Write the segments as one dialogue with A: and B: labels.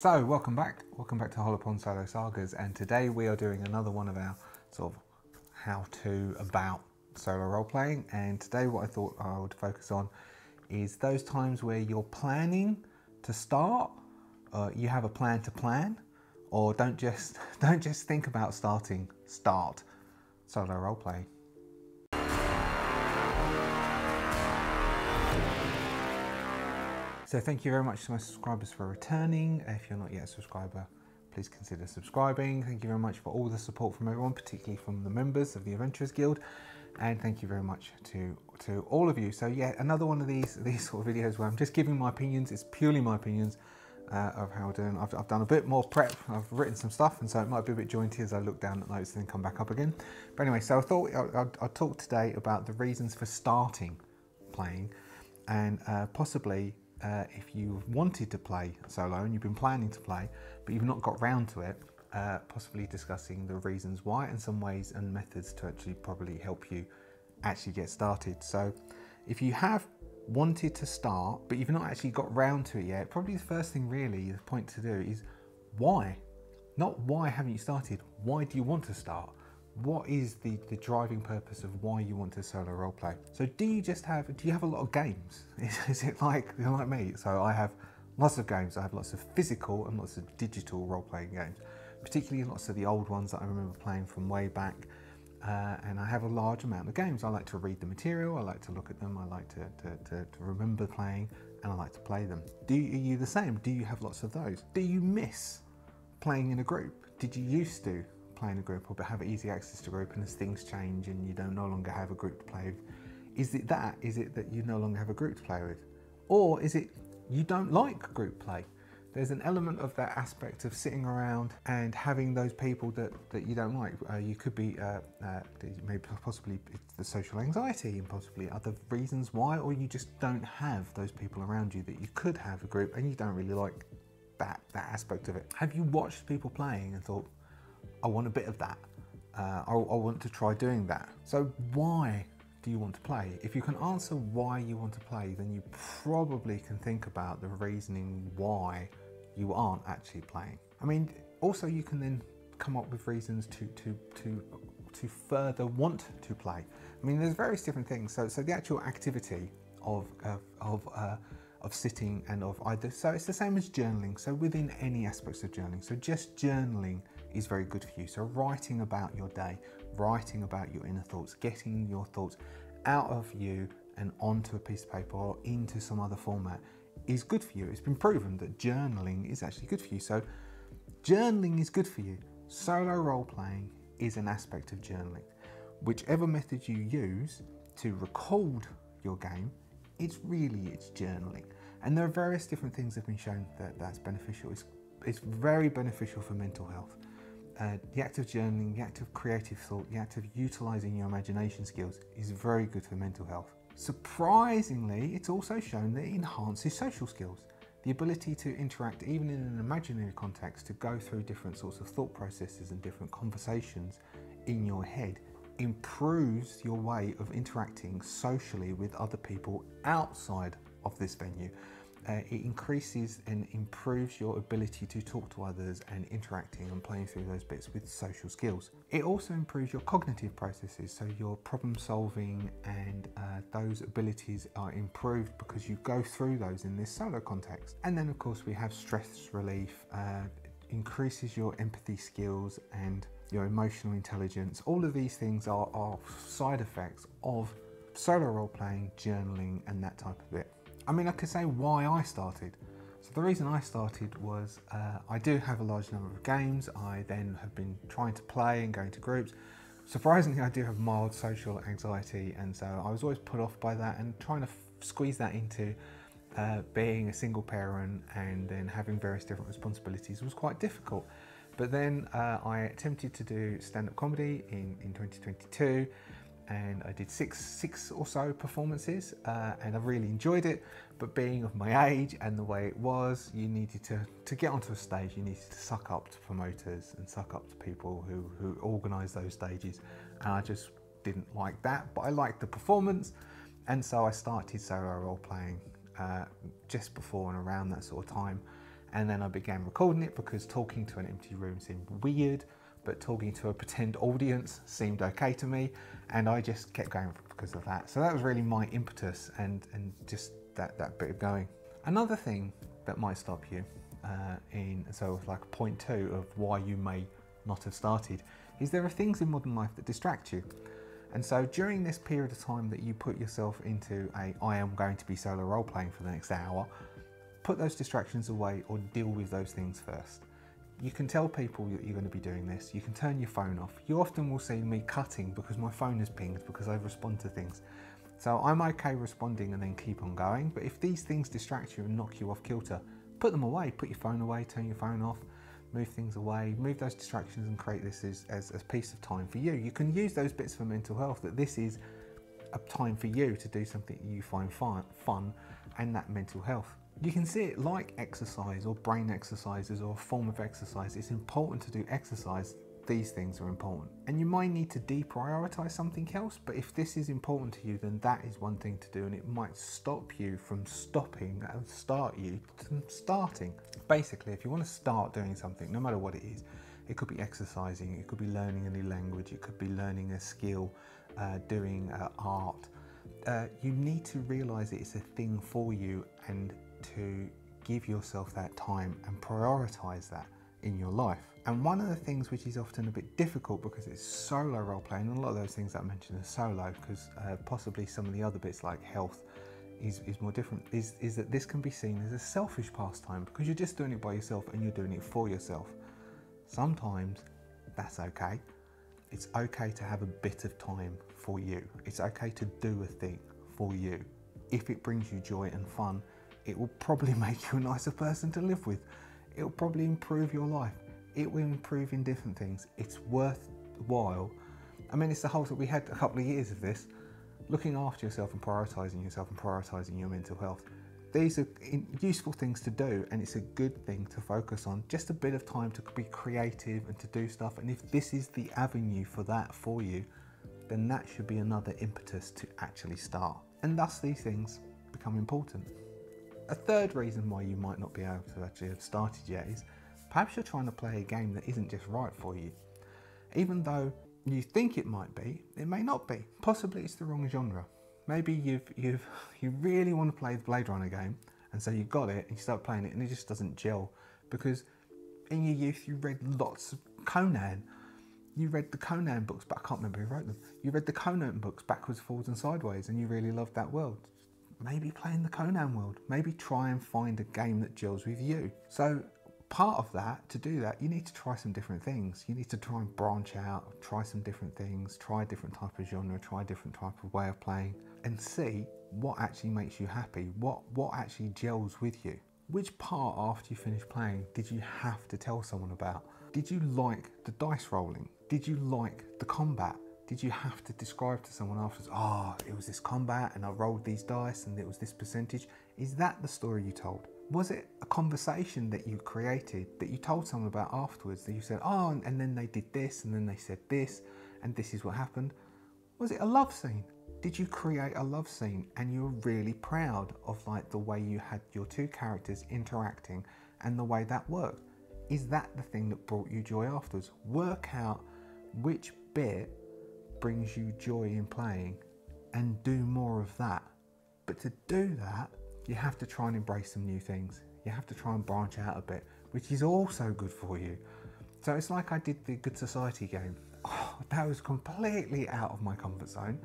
A: So welcome back to Hollowponds Solo Sagas, and today we are doing another one of our sort of how-to about solo role-playing. And today what I thought I would focus on is those times where you're planning to start, you have a plan to plan, or don't just think about starting, start solo role-playing. So thank you very much to my subscribers for returning. If you're not yet a subscriber, please consider subscribing. Thank you very much for all the support from everyone, particularly from the members of the Adventurers Guild. And thank you very much to all of you. So yeah, another one of these sort of videos where I'm just giving my opinions. It's purely my opinions of how we're doing. I've done a bit more prep. I've written some stuff, and so it might be a bit jointy as I look down at notes and then come back up again. But anyway, so I thought I'd talk today about the reasons for starting playing, and possibly if you've wanted to play solo and you've been planning to play but you've not got round to it, possibly discussing the reasons why and some ways and methods to actually probably help you actually get started. So if you have wanted to start but you've not actually got round to it yet, probably the first thing really, the point to do is why? Not why haven't you started, why do you want to start? What is the driving purpose of why you want to solo roleplay? So do you have a lot of games? Is it like, you're like me? So I have lots of games. I have lots of physical and lots of digital role-playing games, particularly lots of the old ones that I remember playing from way back. And I have a large amount of games. I like to read the material, I like to look at them, I like to remember playing, and I like to play them. Are you the same? Do you have lots of those? Do you miss playing in a group? Did you used to play in a group or have easy access to a group, and as things change and you no longer have a group to play with, is it that you no longer have a group to play with? Or is it you don't like group play? There's an element of that aspect of sitting around and having those people that you don't like. You could be maybe possibly it's the social anxiety and possibly other reasons why, or you just don't have those people around you that you could have a group and you don't really like that aspect of it. Have you watched people playing and thought, I want a bit of that, I want to try doing that? So why do you want to play? If you can answer why you want to play, then you probably can think about the reasoning why you aren't actually playing. I mean, also you can then come up with reasons to further want to play. I mean, there's various different things. So the actual activity of sitting and of either, so it's the same as journaling. So within any aspects of journaling, so just journaling is very good for you. So writing about your day, writing about your inner thoughts, getting your thoughts out of you and onto a piece of paper or into some other format is good for you. It's been proven that journaling is actually good for you. So journaling is good for you. Solo role-playing is an aspect of journaling. Whichever method you use to record your game, it's journaling. And there are various different things that have been shown that's beneficial. It's very beneficial for mental health. The act of journaling, the act of creative thought, the act of utilising your imagination skills is very good for mental health. Surprisingly, it's also shown that it enhances social skills. The ability to interact, even in an imaginary context, to go through different sorts of thought processes and different conversations in your head improves your way of interacting socially with other people outside of this venue. It increases and improves your ability to talk to others and interacting and playing through those bits with social skills. It also improves your cognitive processes, so your problem solving and those abilities are improved because you go through those in this solo context. And then of course we have stress relief, increases your empathy skills and your emotional intelligence. All of these things are side effects of solo role-playing, journaling and that type of bit. I mean, I could say why I started. So the reason I started was I do have a large number of games. I then have been trying to play and going to groups. Surprisingly, I do have mild social anxiety, and so I was always put off by that, and trying to squeeze that into being a single parent and then having various different responsibilities was quite difficult. But then I attempted to do stand-up comedy in 2022, and I did six or so performances, and I really enjoyed it. But being of my age and the way it was, you needed to get onto a stage, you needed to suck up to promoters and suck up to people who organise those stages, and I just didn't like that. But I liked the performance, and so I started solo role playing just before and around that sort of time. And then I began recording it because talking to an empty room seemed weird, but talking to a pretend audience seemed okay to me. And I just kept going because of that. So that was really my impetus and just that bit of going. Another thing that might stop you so like point 2 of why you may not have started is there are things in modern life that distract you. And so during this period of time that you put yourself into I am going to be solo role playing for the next hour, put those distractions away or deal with those things first. You can tell people that you're going to be doing this. You can turn your phone off. You often will see me cutting because my phone has pinged because I respond to things. So I'm okay responding and then keep on going. But if these things distract you and knock you off kilter, put them away. Put your phone away, turn your phone off, move things away, move those distractions and create this as a piece of time for you. You can use those bits for mental health, that this is a time for you to do something you find fun and that mental health. You can see it like exercise or brain exercises or a form of exercise. It's important to do exercise. These things are important. And you might need to deprioritize something else, but if this is important to you, then that is one thing to do, and it might stop you from stopping and start you from starting. Basically, if you want to start doing something, no matter what it is, it could be exercising, it could be learning a new language, it could be learning a skill, doing art. You need to realize it's a thing for you and to give yourself that time and prioritize that in your life. And one of the things which is often a bit difficult because it's solo role playing, and a lot of those things that I mentioned are solo, because possibly some of the other bits like health is more different, is that this can be seen as a selfish pastime because you're just doing it by yourself and you're doing it for yourself. Sometimes that's okay. It's okay to have a bit of time for you. It's okay to do a thing for you. If it brings you joy and fun, it will probably make you a nicer person to live with. It will probably improve your life. It will improve in different things. It's worthwhile. I mean, it's the whole, we had a couple of years of this, looking after yourself and prioritising your mental health. These are useful things to do, and it's a good thing to focus on. Just a bit of time to be creative and to do stuff. And if this is the avenue for that for you, then that should be another impetus to actually start. And thus these things become important. A third reason why you might not be able to actually have started yet is perhaps you're trying to play a game that isn't just right for you. Even though you think it might be, it may not be. Possibly it's the wrong genre. Maybe you really want to play the Blade Runner game, and so you got it and you start playing it and it just doesn't gel because in your youth you read lots of Conan. You read the Conan books, but I can't remember who wrote them. You read the Conan books backwards, forwards and sideways, and you really loved that world. Maybe play in the Conan world. Maybe try and find a game that gels with you. So part of that, to do that, you need to try some different things. You need to try and branch out, try some different things, try a different type of genre, try a different type of way of playing, and see what actually makes you happy, what actually gels with you. Which part after you finish playing did you have to tell someone about? Did you like the dice rolling? Did you like the combat? Did you have to describe to someone afterwards, it was this combat and I rolled these dice and it was this percentage? Is that the story you told? Was it a conversation that you created that you told someone about afterwards, that you said, and then they did this and then they said this and this is what happened? Was it a love scene? Did you create a love scene and you're really proud of like the way you had your two characters interacting and the way that worked? Is that the thing that brought you joy afterwards? Work out which bit brings you joy in playing and do more of that. But to do that, you have to try and embrace some new things. You have to try and branch out a bit, which is also good for you. So it's like I did the Good Society game. That was completely out of my comfort zone.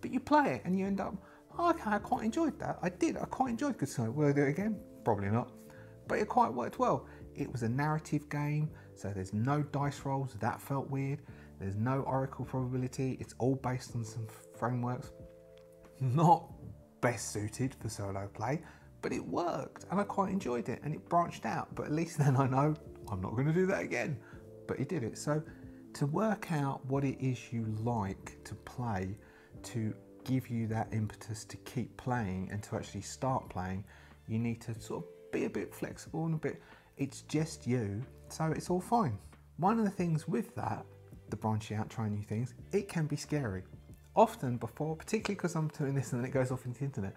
A: But you play it and you end up, okay, I quite enjoyed that. I quite enjoyed Good Society. Will I do it again? Probably not. But it quite worked well. It was a narrative game, so there's no dice rolls. That felt weird. There's no oracle probability. It's all based on some frameworks. Not best suited for solo play, but it worked and I quite enjoyed it and it branched out. But at least then I know I'm not going to do that again. But it did it. So to work out what it is you like to play, to give you that impetus to keep playing and to actually start playing, you need to sort of be a bit flexible and it's just you, so it's all fine. One of the things with that, the branching out, trying new things, it can be scary. Often before, particularly because I'm doing this and then it goes off into the internet,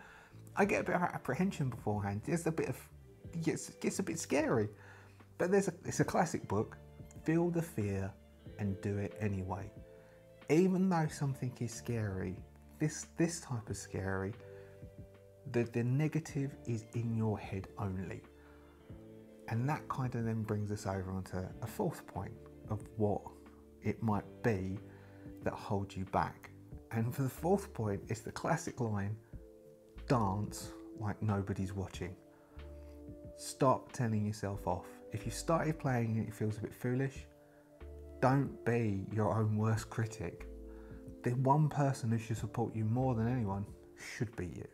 A: I get a bit of apprehension beforehand. There's a bit of gets a bit scary. But it's a classic book. Feel the fear and do it anyway. Even though something is scary, this type of scary, the negative is in your head only. And that kind of then brings us over onto a fourth point of what it might be that holds you back. And for the fourth point, it's the classic line, dance like nobody's watching. Stop telling yourself off. If you started playing and it feels a bit foolish, don't be your own worst critic. The one person who should support you more than anyone should be you.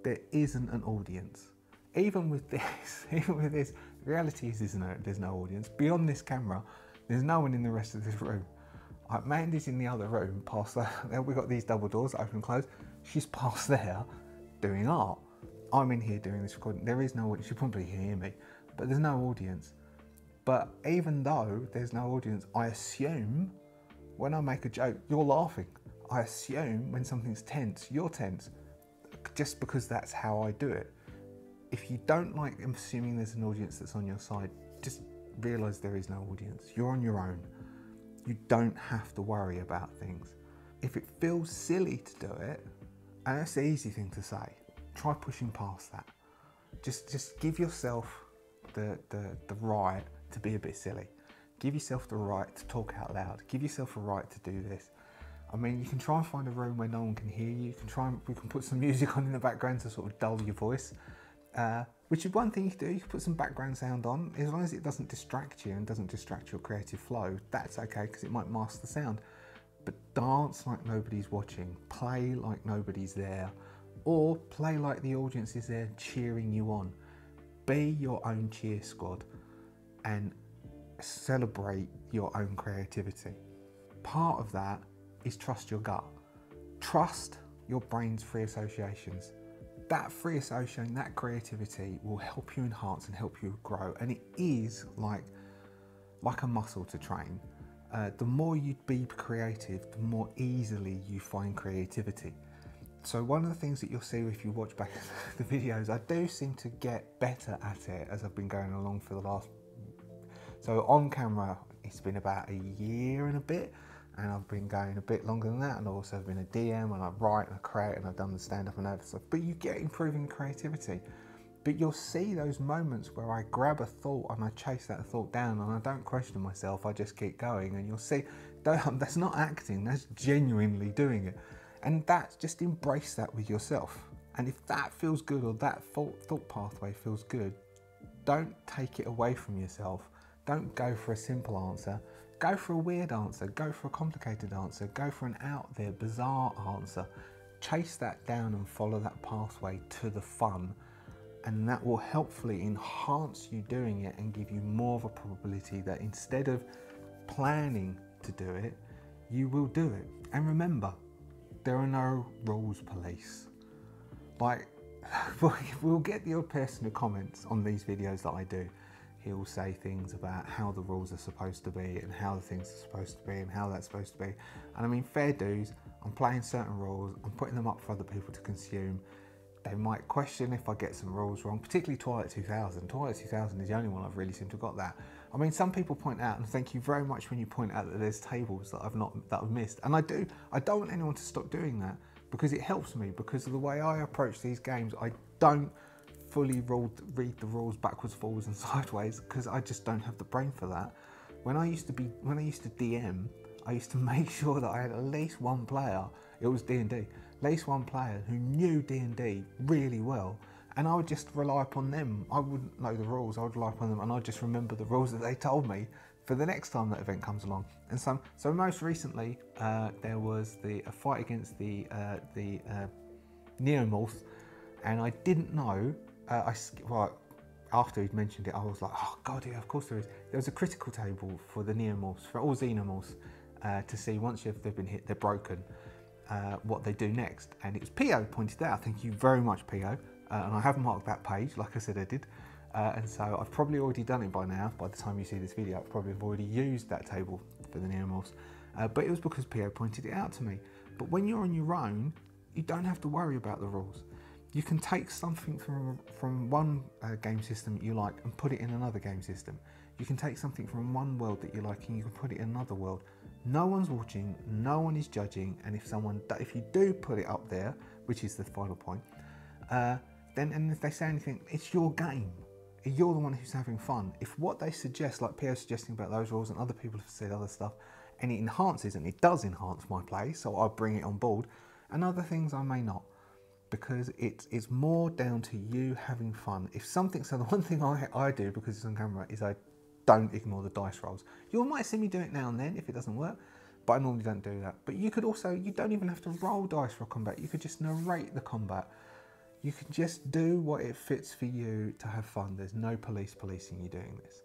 A: There isn't an audience. Even with this, the reality is there's no audience. Beyond this camera, there's no one in the rest of this room. Mandy's in the other room, past there. We've got these double doors, open and close. She's past there doing art. I'm in here doing this recording. There is no audience. You probably hear me, but there's no audience. But even though there's no audience, I assume when I make a joke, you're laughing. I assume when something's tense, you're tense, just because that's how I do it. If you don't like assuming there's an audience that's on your side, just realise there is no audience. You're on your own. You don't have to worry about things. If it feels silly to do it, and that's the easy thing to say, try pushing past that. Just give yourself the right to be a bit silly. Give yourself the right to talk out loud. Give yourself a right to do this. I mean, you can try and find a room where no one can hear you. We can put some music on in the background to sort of dull your voice. Which is one thing you can do. You can put some background sound on, as long as it doesn't distract you and doesn't distract your creative flow. That's okay, because it might mask the sound. But dance like nobody's watching. Play like nobody's there. Or play like the audience is there cheering you on. Be your own cheer squad and celebrate your own creativity. Part of that is trust your gut. Trust your brain's free associations. That free association, that creativity will help you enhance and help you grow. And it is like a muscle to train. The more you be creative, the more easily you find creativity. So one of the things that you'll see if you watch back the videos, I do seem to get better at it as I've been going along for the last... So on camera, it's been about a year and a bit, and I've been going a bit longer than that, and I've also been a DM, and I write and I create, and I've done the stand-up and other stuff. But you get improving creativity. But you'll see those moments where I grab a thought and I chase that thought down, and I don't question myself, I just keep going, and you'll see, that's not acting, that's genuinely doing it. And that's just embrace that with yourself. And if that feels good, or that thought pathway feels good, don't take it away from yourself. Don't go for a simple answer. Go for a weird answer. Go for a complicated answer. Go for an out there, bizarre answer. Chase that down and follow that pathway to the fun. And that will helpfully enhance you doing it and give you more of a probability that instead of planning to do it, you will do it. And remember, there are no rules police. Like, we'll get the odd person who comments on these videos that I do. He'll say things about how the rules are supposed to be and how the things are supposed to be and how that's supposed to be. And I mean, fair dues, I'm playing certain rules, I'm putting them up for other people to consume. They might question if I get some rules wrong, particularly Twilight 2000. Twilight 2000 is the only one I've really seemed to have got that. I mean, some people point out, and thank you very much when you point out that there's tables that I've missed. And I don't want anyone to stop doing that, because it helps me, because of the way I approach these games. I don't fully read the rules backwards, forwards and sideways, because I just don't have the brain for that. When I used to DM, I used to make sure that I had at least one player, it was D&D, at least one player who knew D&D really well, and I would just rely upon them. I wouldn't know the rules, I would rely upon them, and I'd just remember the rules that they told me for the next time that event comes along. And so most recently, there was a fight against the Neomorphs, and I didn't know, after he'd mentioned it, I was like, oh god, yeah, of course there is. There was a critical table for the Neomorphs, for all Xenomorphs, to see once they've been hit, they're broken, what they do next. And it was P.O. pointed out, thank you very much, P.O. And I have marked that page, like I said I did. And so I've probably already done it by now. By the time you see this video, I've probably already used that table for the Neomorphs. But it was because P.O. pointed it out to me. But when you're on your own, you don't have to worry about the rules. You can take something from one game system that you like and put it in another game system. You can take something from one world that you like and you can put it in another world. No one's watching, no one is judging, and if you do put it up there, which is the final point, and if they say anything, it's your game. You're the one who's having fun. If what they suggest, like Pierre's suggesting about those rules and other people have said other stuff, and it enhances, and it does enhance my play, so I bring it on board, and other things I may not, because it's more down to you having fun. If something, so the one thing I do, because it's on camera, is I don't ignore the dice rolls. You might see me do it now and then if it doesn't work, but I normally don't do that. But you could also, you don't even have to roll dice for combat. You could just narrate the combat. You can just do what it fits for you to have fun. There's no policing you doing this.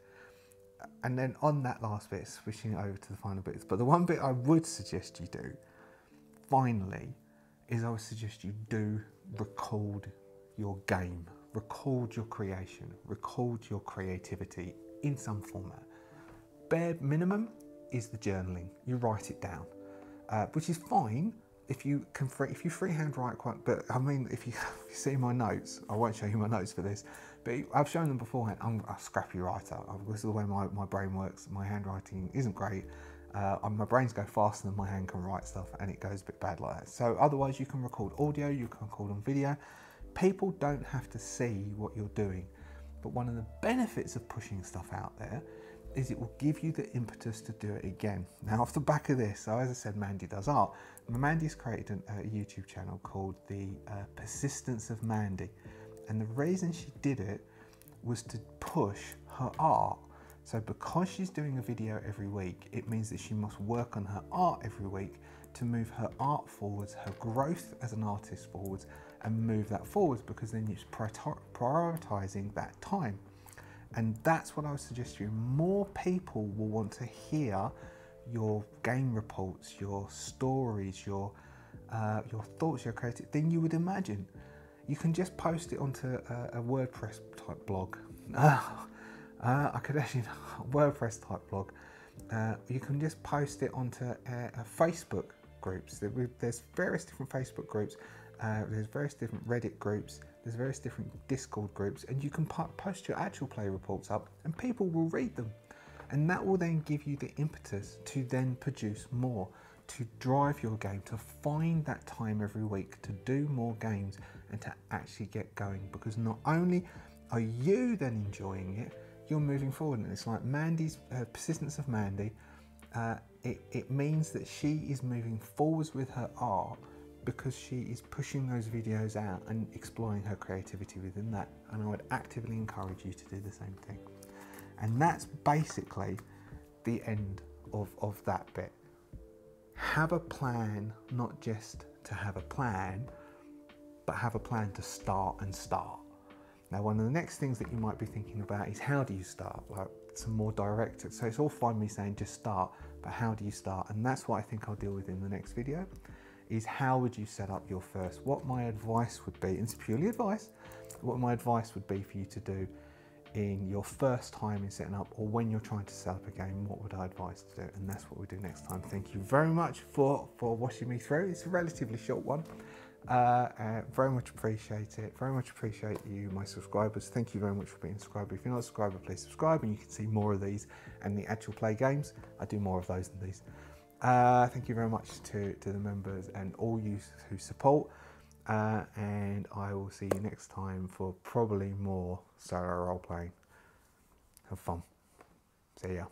A: And then on that last bit, switching over to the final bits, but the one bit I would suggest you do, finally, is I would suggest you do record your game, record your creation, record your creativity in some format. Bare minimum is the journaling. You write it down, which is fine if you freehand write quite. But I mean, if you see my notes, I won't show you my notes for this, but I've shown them beforehand. I'm a scrappy writer. This is the way my brain works. My handwriting isn't great. My brains go faster than my hand can write stuff, and it goes a bit bad like that. So otherwise, you can record audio, you can record on video. People don't have to see what you're doing. But one of the benefits of pushing stuff out there is it will give you the impetus to do it again. Now, off the back of this, so as I said, Mandy does art. Mandy's created a YouTube channel called The Persistence of Mandy. And the reason she did it was to push her art. So because she's doing a video every week, it means that she must work on her art every week to move her art forwards, her growth as an artist forwards, and move that forwards, because then you're prioritizing that time. And that's what I would suggest to you. More people will want to hear your game reports, your stories, your thoughts, your creative, than you would imagine. You can just post it onto a WordPress type blog. I could actually, WordPress type blog. You can just post it onto a Facebook groups. There's various different Facebook groups. There's various different Reddit groups, there's various different Discord groups, and you can post your actual play reports up and people will read them. And that will then give you the impetus to then produce more, to drive your game, to find that time every week to do more games and to actually get going. Because not only are you then enjoying it, you're moving forward. And it's like Mandy's Persistence of Mandy, it means that she is moving forwards with her art, because she is pushing those videos out and exploring her creativity within that. And I would actively encourage you to do the same thing. And that's basically the end of that bit. Have a plan, not just to have a plan, but have a plan to start and start. Now, one of the next things that you might be thinking about is, how do you start? Like some more direct. So it's all fine me saying just start, but how do you start? And that's what I think I'll deal with in the next video. Is how would you set up your first, what my advice would be, and it's purely advice, what my advice would be for you to do in your first time in setting up, or when you're trying to set up a game, what would I advise to do? And that's what we'll do next time. Thank you very much for watching me through. It's a relatively short one. Very much appreciate it. Very much appreciate you, my subscribers. Thank you very much for being a subscriber. If you're not a subscriber, please subscribe, and you can see more of these and the actual play games. I do more of those than these. Thank you very much to the members and all you who support, and I will see you next time for probably more solo role playing. Have fun. See ya.